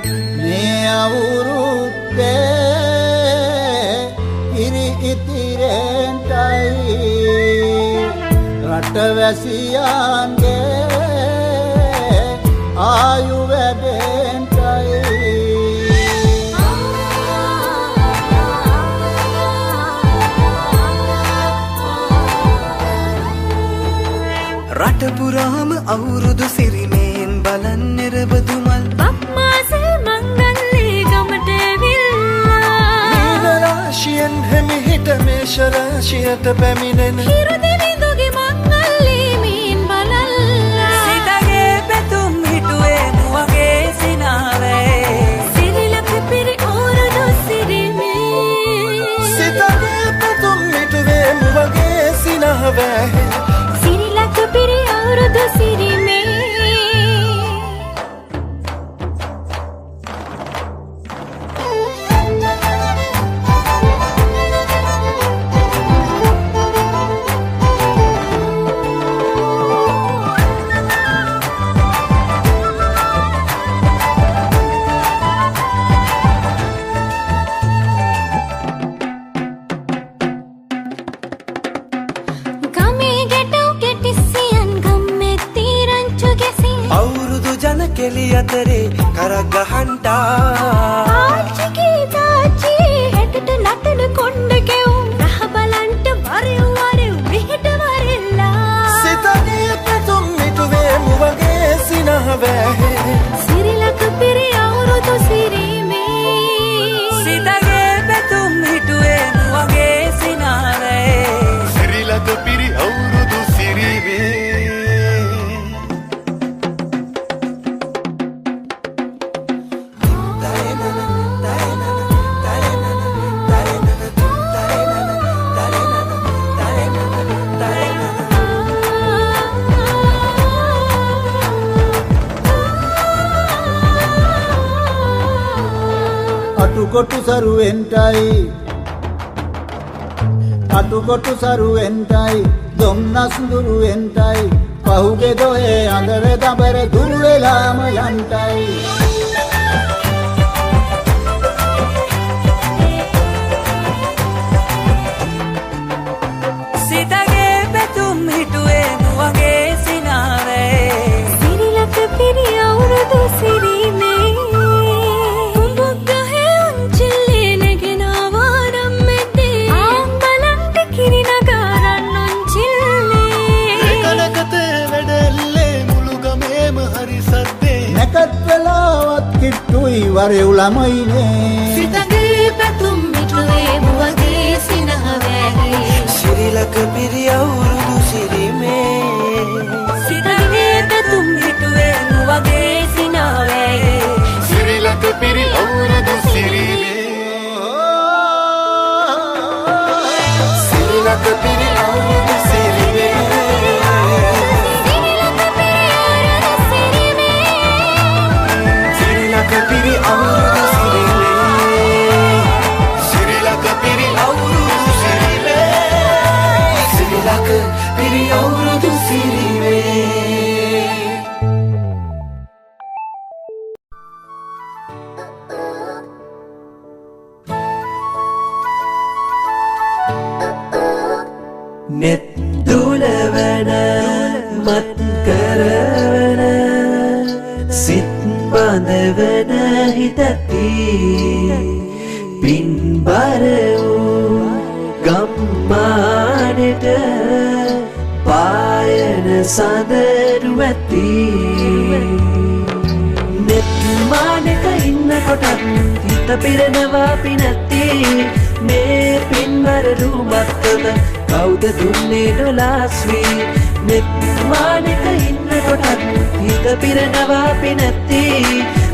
මේ අවුරුද්දේ ඉරි ඉතිරෙන්ටයි රටවැසියන්ගේ ආයු වැඩෙන්ටයි රට පුරාම අවුරුදු සිරිමෙන් බලන් නිරබදුමල් බක්මාසේ මංගල්ලේ ගමට ඇවිල්ලා මීන රාශියෙන් හැමිහිට මේෂ රාශියට පැමිණෙන හිරුදිවිදුගේ මංගල්ලේ මීන් බලල්ලා සිතගේ පැතුම් හිටුවේ මුවගේ සිනාවේ සිරිලක පිරි අවුරුදු සිරිමේ සිතගේ පැතුම් හිටුවේ මුවගේ සිනාවේ සිරිලක පිරි අවුරුදු සිරිමේ කෙලි අතරේ කරක් ගහන්ටා ආච්චිගේ තාච්චි හෙටට නටන කොණ්ඩ කෙවුම් රහ බලන්ට වරෙව් මෙහෙට වරෙල්ලා සිතගේ පැතුම් මිටුවේ මුවගේ සිනහවැහි සිරිලක පිරි අවුරුදු සිරිමේ සිතගේ පැතුම් හිටුවේ මුවගේ සිනාවේ සිරිලක පිරි අවුරුදු සිරිමේ අටුකොටු සරුවෙන්ටයි දොම්නස් දුරුවෙන්ටයි පහුගේ දොයේ අඳර දබර දුර වෙලාම යන්ටයි සිතගේ පැතුම් හිටුවේ මුවගේ සිනාවේ සිරිලක පිරි අවුරුදු සිරිමේ කිට්ටුයි වරෙව් ළමයිනේ සිතගේ පැතුම් මිටුවේ මුවගේ සිනහවැහි සිරිලක පිරි අවුරුදු සිරිමේ සිතගේ පැතුම් මිටුවේ මුවගේ සිනහවැහි සිරිලක පිරි අවුරුදු සිරිමේ සිරිලක පිරි අවුරුදු සිරිමේ Piri awurudu sirime Sirilaka piri awurudu sirime Sirilaka piri awurudu sirime Net dulavana mat karavana sit බඳවන හිතති පින්බර වූ ගම්මානට පායන සඳරු ඇති නෙත්මානක ඉන්න කොටත් හිත පිරෙනවා පිනැති මේ පින්බර රූමත්තම කවුද දුන්නේ නොලාස්වී නෙත්මානක ඉන්න කොටත් හිත පිරෙනවා පිනැති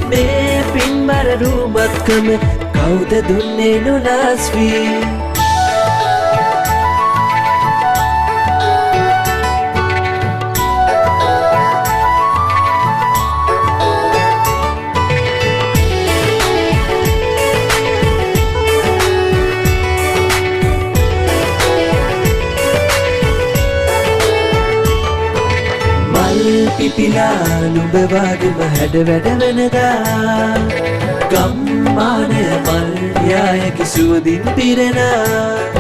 මේ පින්බර රූමත්කම කවුද දුන්නේ නොලාස්වී පිපිලා නුඹ වගේම හැඩ වැඩ වෙනදා ගම්මානය මල්යායක සුවදින් පිරෙන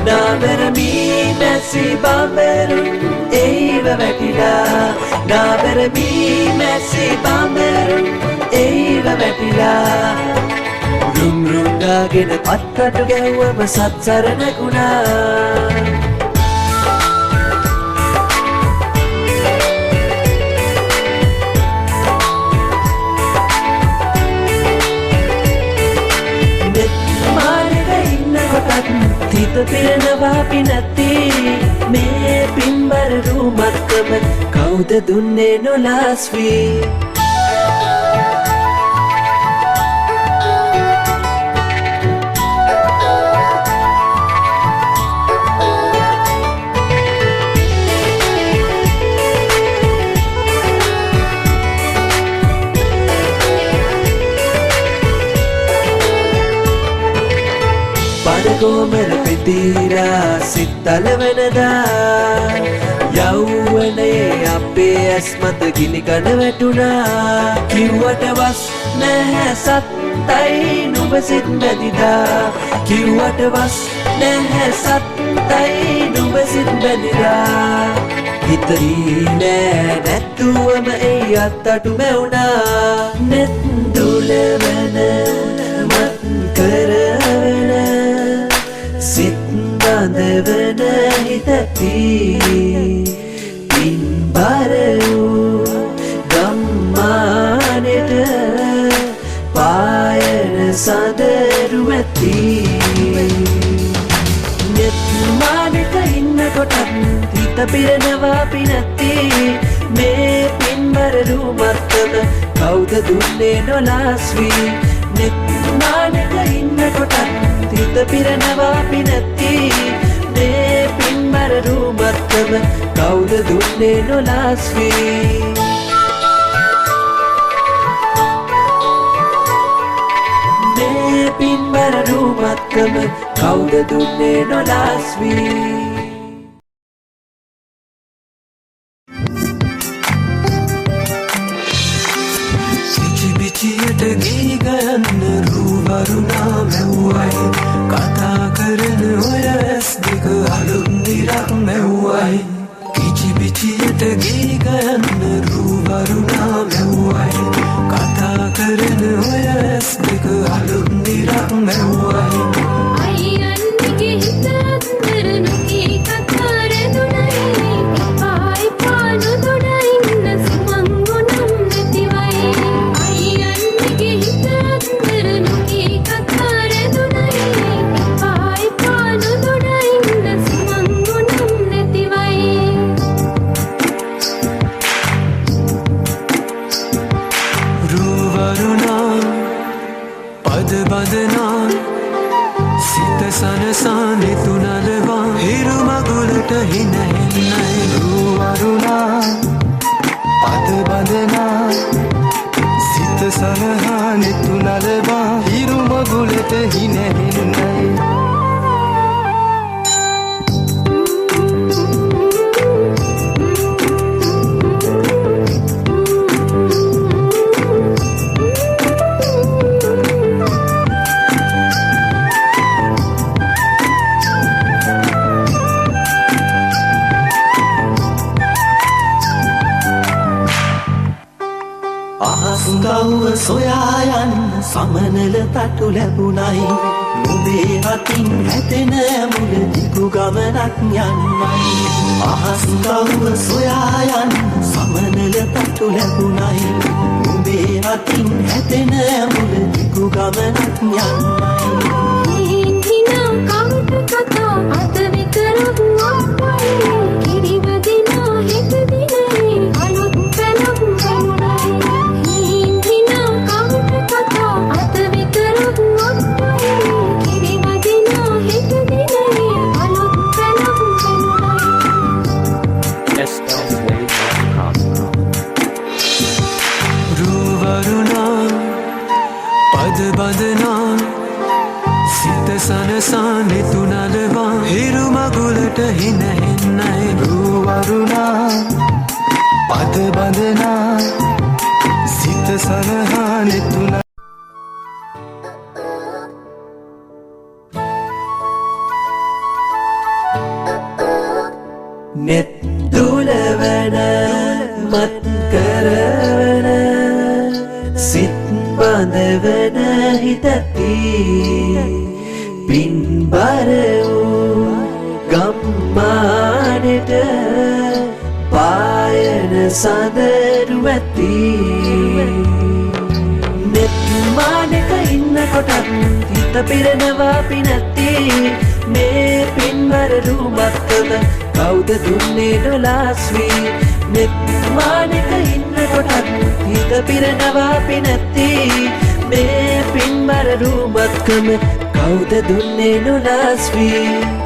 නාබරමී මැසි බඹරුන් ඒව වැටිලා නාබරමී මැසි බඹරුන් ඒව වැටිලා රුම් රුම් ගාගෙන පත්කටු ගැව්වම සත්සරණකුණා හිත පිරෙනවා පිනැති මේ පින්බර රූමත්කම කවුද දුන්නේ නොලාස්වී ගෝමර පෙතිරා සිත්තල වෙනදා යෞවනයේ අපේ ඇස් මත ගිනි කන වැටුණා කිව්වට වස් නැහැ සත්තයි නුඹ සිත් බැඳිලා කිව්වට වස් නැහැ සත්තයි නුඹ සිත් බැඳිලා හිතරී නෑ නැත්තුවම ඒ අත්තටු මැවුණා නෙත් දුලවන මත් කරවන සිත් බඳවන හිතති පින්බර වූ ගම්මානෙට පායන සඳරු ඇති නෙත් මානෙක ඉන්නකොටත් හිත පිරෙනවා පිනැති මේ පින්බර රූමත්තම කවුද දුන්නේ නොලාස්වී නෙත් මානෙක ඉන්නකොටත් හිත පිරෙනවා පිනැති මේ පින්බර රූමත්තම කවුද දුන්නේ නොලාස්වී මේ පින්බර රූමත්තම කවුද දුන්නේ නොලාස්වී සිටියට ගී ගයන්න රූවරුණා මැව්වයි කතා කරන ඔය ඇස් දෙක අලුත් දිරක් මැව්වයි කිචි පිචියට ගී ගයන්න රූවරුණා මැව්වයි කතා කරන ඔය ඇස් දෙක අලුත් දිරක් මැව්වයි අයියන්ගේ හිත අතර නොකී කතා රැඳුණයි පායි පානු දොඩ ඉන්න සුමංගුණම් නැතිවයි අයියන්ගේ හිත අතර නොකී කතා රැඳුණයි පායි පානු දොඩ ඉන්න සුමංගුණම් නැතිවයි රූවරුණා පද බඳනා සිත සනසා නිතුනලවා හිරු මගුලට හිනහෙන්නයි රූවරුණා පද බඳනා සිත සනහා නෙතුනලවා හිරු මගුලට හිනහෙන්නයි අහස්ගව්ව සොයා යන්න සමනල තටු ලැබුණයි නුඹේ අතින් හැතෙන මුල දිගු ගමනක් යන්නයි අහස්ගව්ව සොයා යන්න සමනල තටු ලැබුණයි නුඹේ අතින් හැතෙන මුල දිගු ගමනක් යන්නයි හිනා කවුට කතා අත විතරක් අපයි කිරිවදිනා හෙට දිනේ අලුත් පැලක් ගමුණයි හිනා කවුට කතා අත විතරක් අපයි කිරිවදිනා හෙට දිනේ අලුත් පැලක් ගමුණයි රූවරුණා පද බඳනා සිත සනසා නිතුනලවා හිරු මගුලට හිනහෙන්නයි රූවරුණා පද බඳනා සිත සනහා නෙතුනා නෙත් දුලවන මත් කරවන සිත් බඳවන හිතති පින්බර වූ ගම්මානට පායන සඳරු ඇති නෙත් මානක ඉන්න කොටත් හිත පිරෙනවා පිනැති මේ පින්බර රූමත්කම කවුද දුන්නේ නොලාස්වී නෙත් මානක ඉන්න කොටත් හිත පිරෙනවා පිනැති මේ පින්බර රූමත්කම කවුද දුන්නේ නොලාස්වී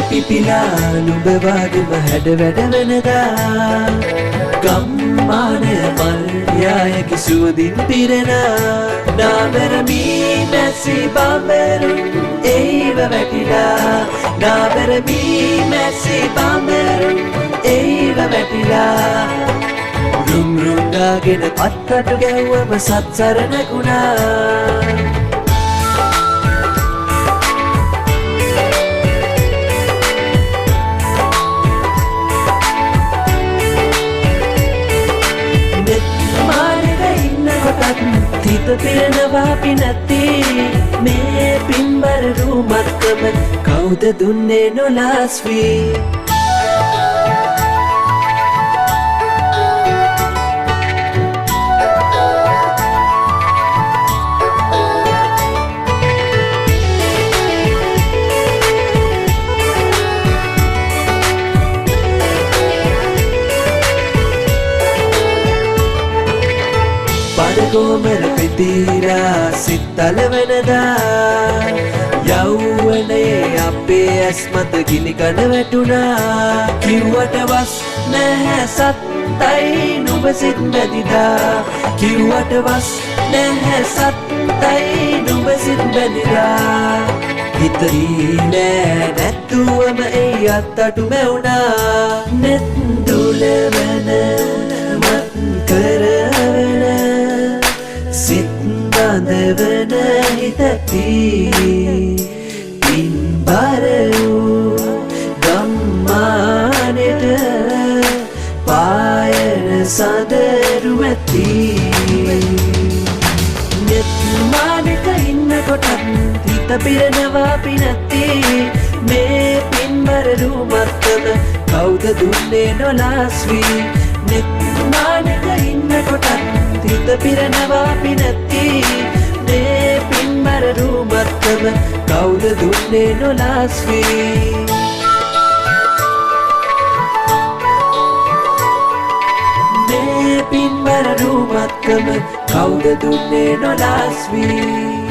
පිපිලා නුඹ වගේම හැඩ වැඩ වෙනදා ගම්මානය මල් යායකි සුවඳින් පිරෙනා නාබරමී මැසි බඹරුන් ඒව වැටිලා නාබරමී මැසි බඹරුන් ඒව වැටිලා රුම් රුම් ගාගෙන පත්කටු ගැව්වම සත්සරණකුණා හිත පිරෙනවා පිනැති මේ පින්බර රූමත්කම කවුද දුන්නේ නොලාස්වී ගෝමර පෙතිරා සිත්තල වෙනදා යෞවනයේ අපේ ඇස් මත ගිනි කන වැටුණා කිව්වට වස් නැහැ සත්තයි නුඹ සිත් බැඳිලා කිව්වට වස් නැහැ සත්තයි නුඹ සිත් බැඳිලා හිතේ නෑ නැතුවම ඒ අත්තටු මැවුණා නෙත් දුලවන මත් කරවන සිත් බඳවන හිතති පින්බර වූ ගම්මානට පායන සඳරු ඇති නෙත් මානක ඉන්න කොටත් හිත පිරෙනවා පිනැති මේ පින්බර රූමත්කම කවුද දුන්නේ නොලාස්වී නෙත් මානක ඉන්න කොටත් හිත පිරෙනවා පිනැති මේ පින්බර රූමත්කම කවුද දුන්නේ නොලාස්වී මේ පින්බර රූමත්කම කවුද දුන්නේ නොලාස්වී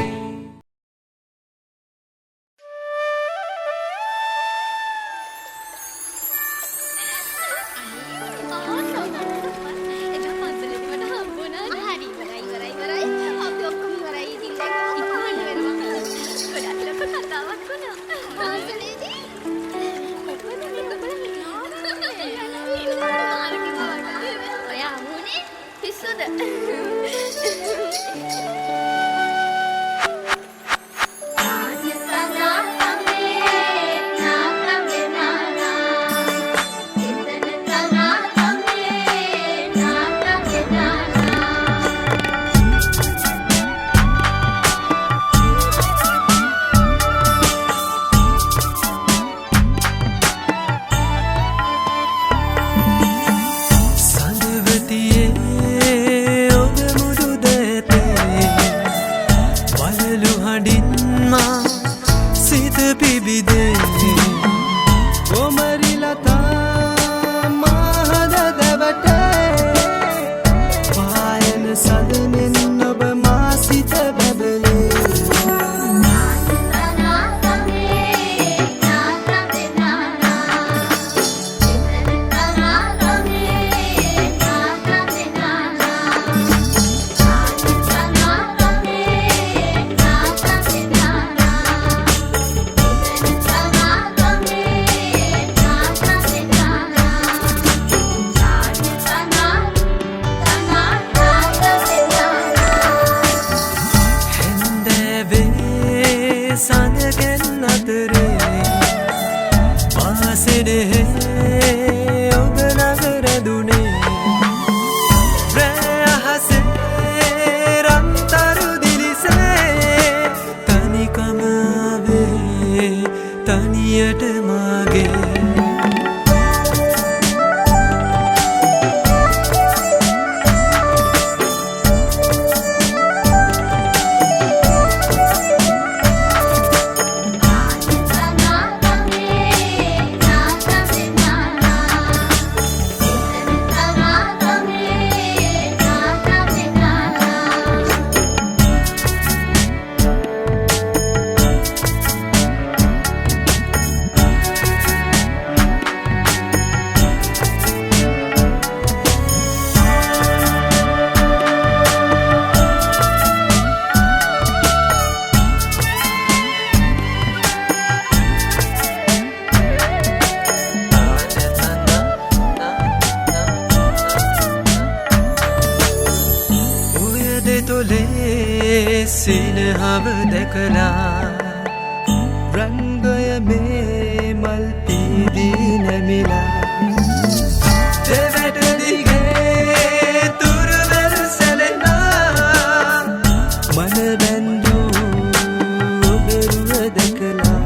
ඔබේ සිනහව දැකලා රංගය මේ මල් පීදී නැමිලා දෙවැට දිගේ තුරවැල් සැලෙනා මන බැන්දූ ඔබේ රුව දැකලා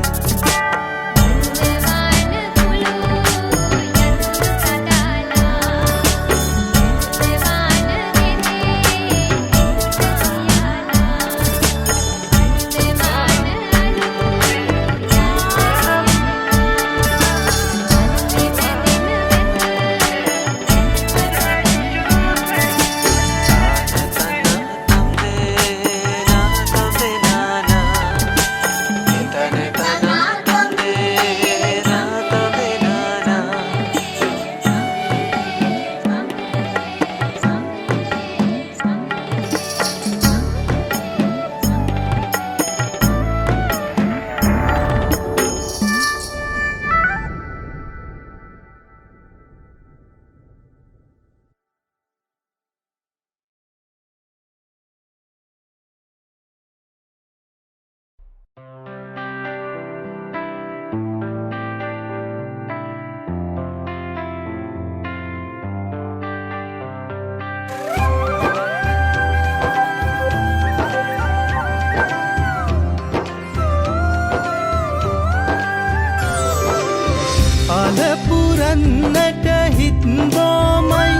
අලපුරන්නට හිත් බොමයි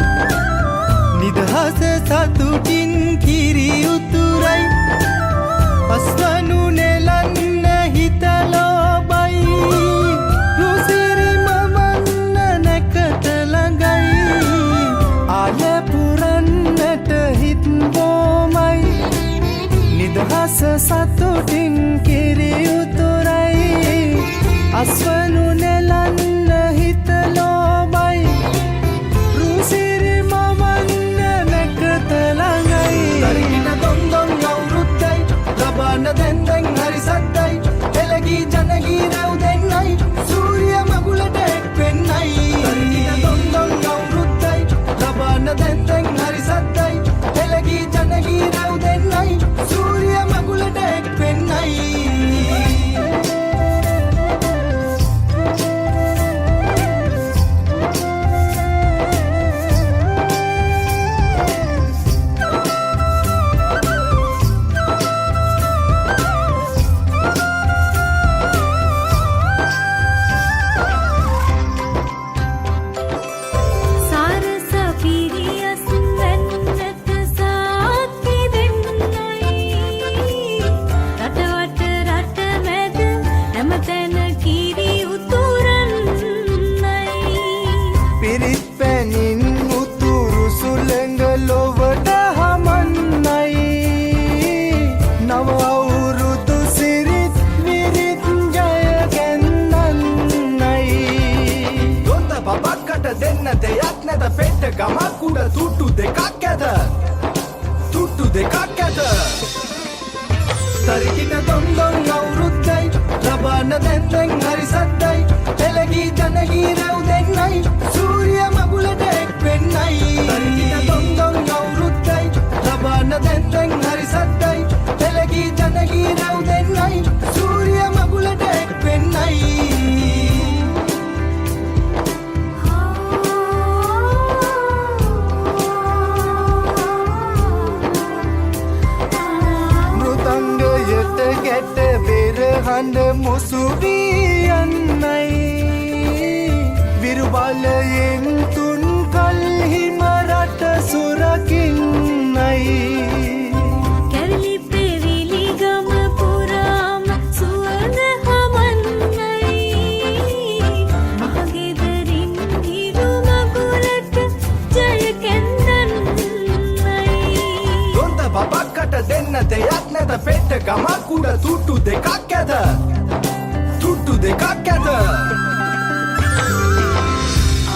නිදහස සතුටින් කිරි උතුරයි පස්වනු නෙලන්න හිත ලෝබයි රුසිරි මවන්න නැකට ළඟයි අලපුරන්නට හිත් බොමයි නිදහස සතුටින් කිරි උතුරයි අස්වනු නෙලන්න දැන්දැන් හරි සද්දයි එලගී ජනගී රැව් දෙන්නයි සූරිය මගුලට එක් වෙන්නයි තරිකින දොන්දොන් අවුරුද්දයි ලබන්න දැන්දැන් හරි සද්දයි එලගී ජනගී රැව් දෙන්නයි සූරිය මගුලට එක් වෙන්නයි ගමක් උඩ තුට්ටු දෙකක් ඇත තුට්ටු දෙකක් ඇත තරිකින දොන්දොන් අවුරුද්දයි ලබන්න දැන්දැන් හරි සද්දයි එලගී ජනගී රැව් දෙන්නයි සූරිය මගුලට එක් වෙන්නයි තරිකින දොන්දොන් අවුරුද්දයි ලබන්න දැන්දැන් හරි සද්දයි එලගී ජනගී රැව් දෙන්නයි සූරිය මගුලට එක් වෙන්නයි හඬ මුසුවී යන්නයි විරුබලයෙන් තුන් කල්හිම රට සුරකින්නයි කැවිලි පෙවිලි ගම පුරාම සුවඳ හමන්නයි මහගෙදරින් හිරු මගුලට ජය කැන්දන්නයි ගොන්ද බබක්කට දෙන්න දෙයක් නැත පෙට්ට ගමක් උඩ තුට්ටු දෙකක් ඇත තුට්ටු දෙකක් ඇත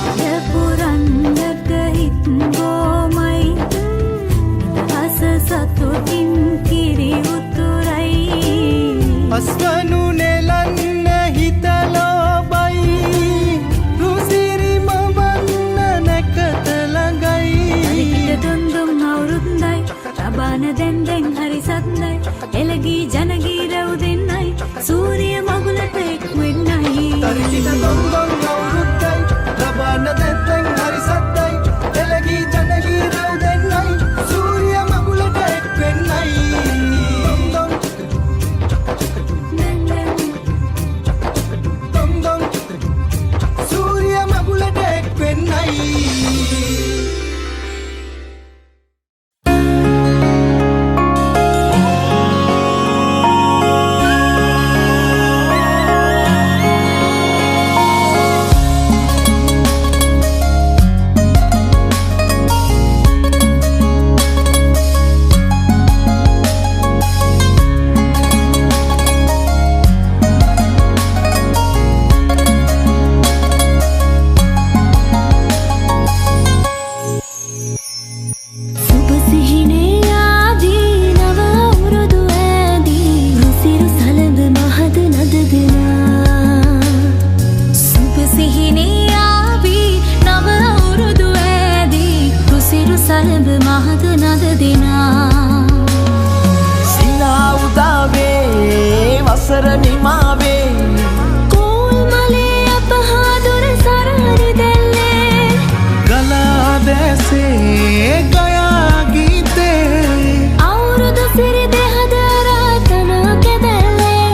අලපුරන්නට හිත් බොමයි නිදහස සතුටින් කිරි උතුරයි අස්වනු නෙලන්න හිත ලෝබයි රුසිරි මවන්න නැකට ළඟයි තරිකිට දොන්දොන් අවුරුද්දයි ලබන දැන්දැන් හරි සද්දයි සලඹ මහද නද දෙනා සිනා උදාවේ වසර නිමාවේ කෝල් මලේ අපහා දුර සරහරි දැල්ලේ ගලා දැසේ ගයා ගීතේ අවුරුදු සිරි දෙහද රාතන කෙදැල්ලේ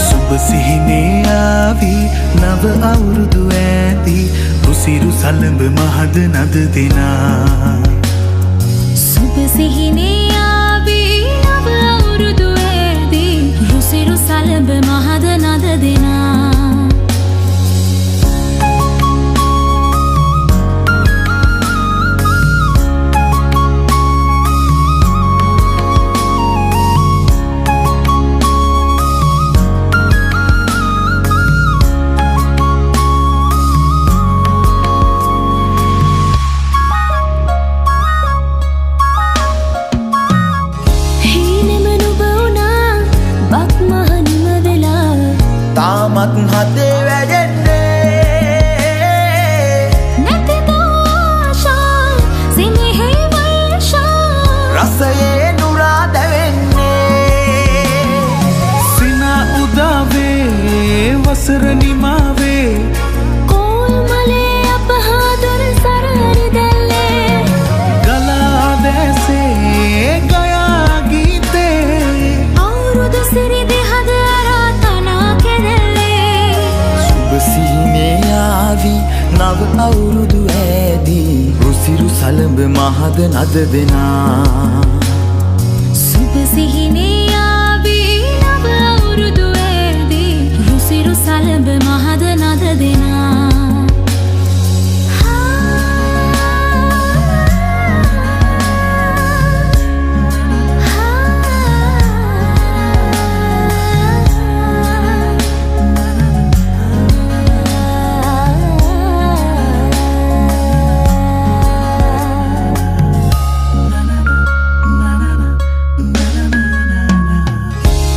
සුබ සිහිනේ ආවි නව අවුරුදු ඇති රුසිරු සලඹ මහද නද දෙනා සුබ සිහිනේ ආවි නව අවුරුදු ඇදී රුසිරු සලඹ මහද නද දෙනා තාමත් හදේ වැඩෙන්නේ නැති දෝෂා සිනෙහි වර්ෂා රසයේ නුරා දැවෙන්නේ සිනා උදාවේ වසර නිමාවේ කෝල් මලේ අපහා දුර සරහරි දැල්ලේ ගලා දැසේ ගයා ගීතේ අවුරුදු සිරි දෙහද රාතනා කෙදැල්ලේ සුබ සිහිනේ ආවි නව අවුරුදු ඇදී රුසිරු සලඹ මහද නද දෙනා සුබ සිහිනේ ආවි නව අවුරුදු ඇදී රුසිරු සලඹ මහද නද දෙනා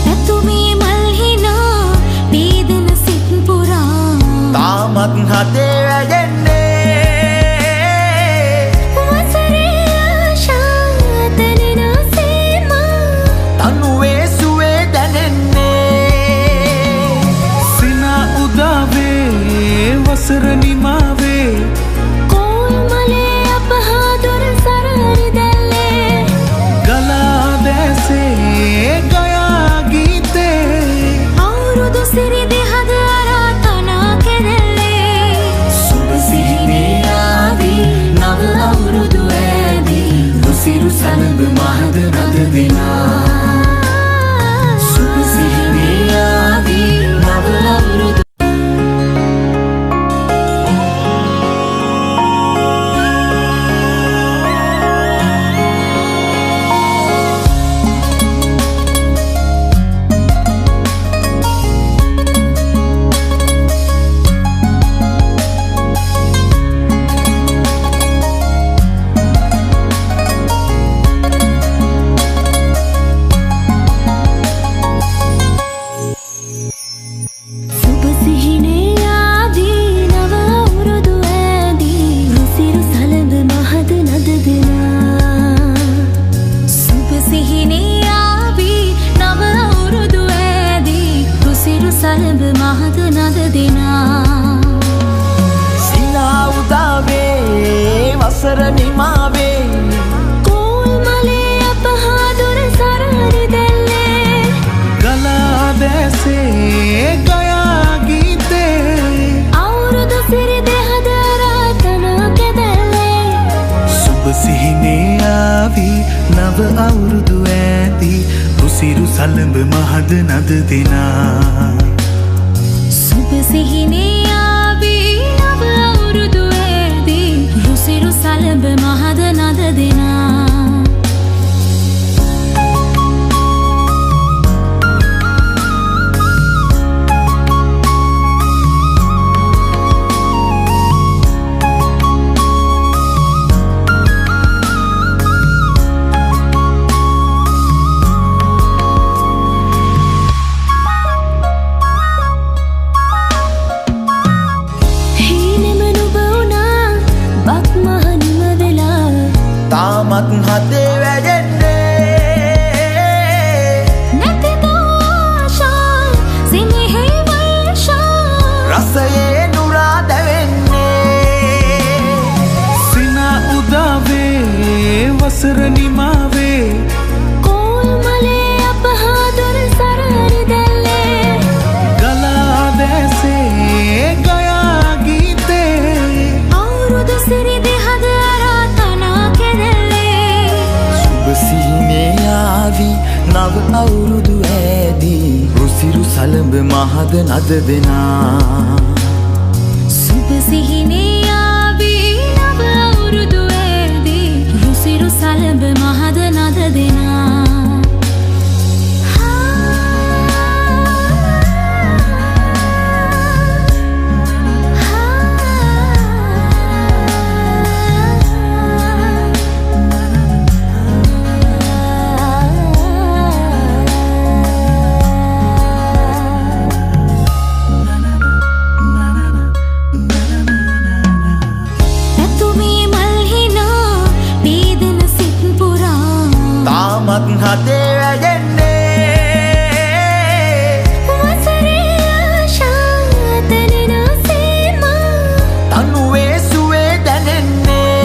ඇතුමේ මල්හිනා වේදන සිත් පුරා තාමත් හදේ වැඩෙන්නේ වසරේ ආශා තනෙනා සීමා තනුවේ සුවේ දැනෙන්නේ සිනා උදාවේ වසර නිමාවේ කෝල් මලේ අපහා දුර සරහරි දැල්ලේ ගලා දැසේ ගයා ගීතේ අවුරුදු සිරි දෙහද රාතනා කෙදැල්ලේ සුබ සිහිනේ ආවි නව අවුරුදු ඇදී රුසිරු සලඹ මහද නද දෙනා සුබ සිහිනේ ආවි නව අවුරුදු සුබ සිහිනේ ආදී නව අවුරුදු ඇදී රුසිරු සලඹ මහද නද දෙනා සුබ සිහිනේ ආවි නව අවුරුදු ඇදී රුසිරු සලඹ මහද නද දෙනා සිනා උදාවේ වසර නිමාවේ කෝල් මලේ අපහා දුර සරහරි දැල්ලේ ගලා දැසේ ගයා ගීතේ අවුරුදු සිරි දෙහද රාතනා කෙදැල්ලේ සුබ සිහිනේ ආවි නව අවුරුදු ඇති රුසිරු සලඹ මහද නද දෙනා සුබ සිහිනේ ආවි නව අවුරුදු ඇදී රුසිරු සලඹ මහද නද දෙනා තාම තාමත් හදේ වැඩෙන්නේ නැතිදෝ ආශා සිනෙහි වර්ෂා රසයේ නුරා දැවෙන්නේ සිනා උදාවේ වසර නිමාවේ කෝල් මලේ අපහාදුර සරහරි දැල්ලේ ගලා දැසේ ගයා ගීතේ අවුරුදු සිරි දෙහද අරාතනා කෙරෙල්ලේ සුබ සිහිනේ ආවි නව අවුරුදු ඇදී රුසිරු සලඹ මහද නද දෙනා සුබ සිහිනේ ආවි නව අවුරුදු ඇදී රුසිරු සලඹ මහද නද දෙනා තාමත් හදේ වැඩෙන්නේ වසරේ ආශා තනෙන සීමා තනුවේ සුවේ දැනෙන්නේ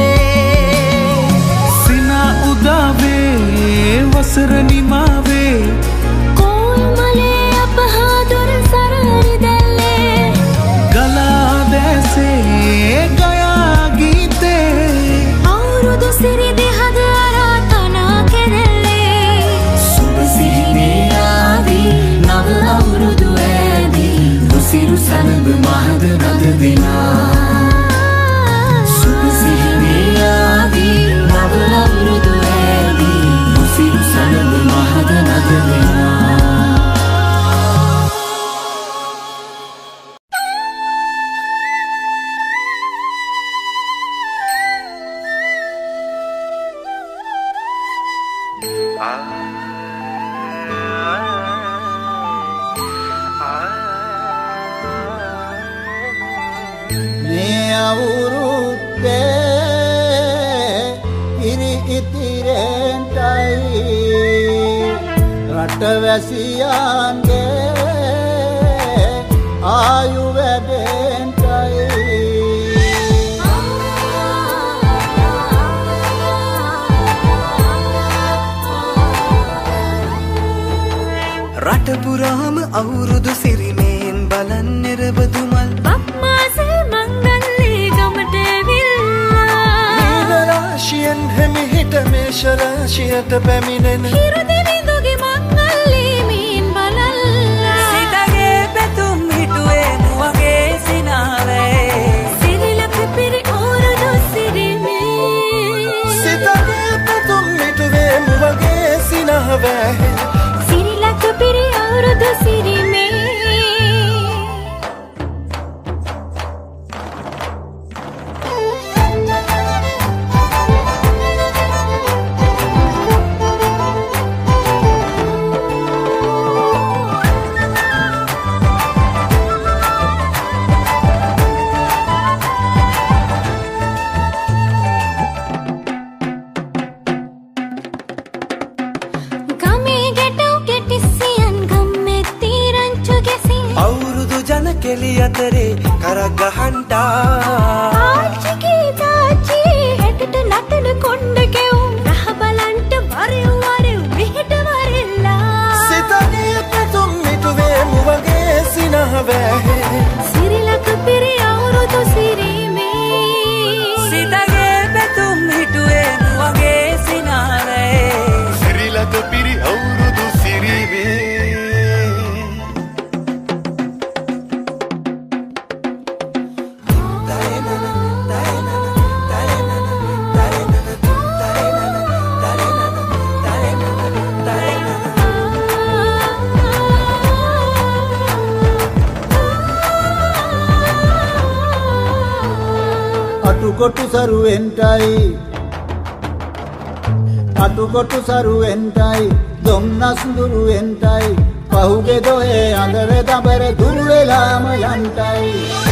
සිනා උදාවේ වසර නිමාවේ කෝල් මලේ අපහාදුර සරහරි දැල්ලේ ගලා දැසේ ගයා ගීතේ අවුරුදු සිරි දෙහද අරාතනා කෙරෙල්ලේ සුබ සිහිනේ ආවි නව අවුරුදු ඇදී රුසිරු සලඹ මහද නද දෙනා සුබ සිහිනේ ආවි නව අවුරුදු ඇදී රුසිරු සලඹ මහද නද දෙනා මේ අවුරුද්දේ ඉරි ඉතිරෙන්ටයි රටවැසියන්ගේ ආයු වැඩෙන්ටයි රට පුරාම අවුරුදු සිරිමේන් බලන් නිරබදුමල් බක්මාසේ මංගල්ලේ ගමට ඇවිල්ලා රාශියෙන් හෙමිහිට මේෂ රාශියට පැමිණෙන හිරදිවිඳුගේ මංගල්ලේ මීන් බලල්ලා සිතගේ පැතුම් හිටුවේ මුවගේ සිනාවේ සිරිලක පිරි අවුරුදු සිරිමේ සිතගේ පැතුම් මිටුවේ මුවගේ සිනහවැහෙන සිරිලක පිරි අවුරුදු සිරිමේ ගමේ ගැටව් කෙටිසියන් ගම්මෙත්ති රංචු ගෙසින් අවුරුදු ජන කෙලි අතරේ කරක් ගහන්ටා ආච්චිගේ තාච්චි හෙටට නටන කොණ්ඩ කෙවුම් රහ බලන්ට වරෙව් වරෙව් මෙහෙට වරෙල්ලා සිතගේ පැතුම් මිටුවේ මුවගේ සිනහවැහෙන සිරිලක පිරි අවුරුදු සිරිමේ සිතගේ පැතුම් හිටුවේ මුවගේ සිනාවේ සිරිලක පිරි අවුරුදු සිරිවේ අටුකොටු සරුවෙන්ටයි දොම්නස් දුරුවෙන්ටයි පහුගේ දොයේ අඳර දබර දුර්වෙලාම යන්ටයි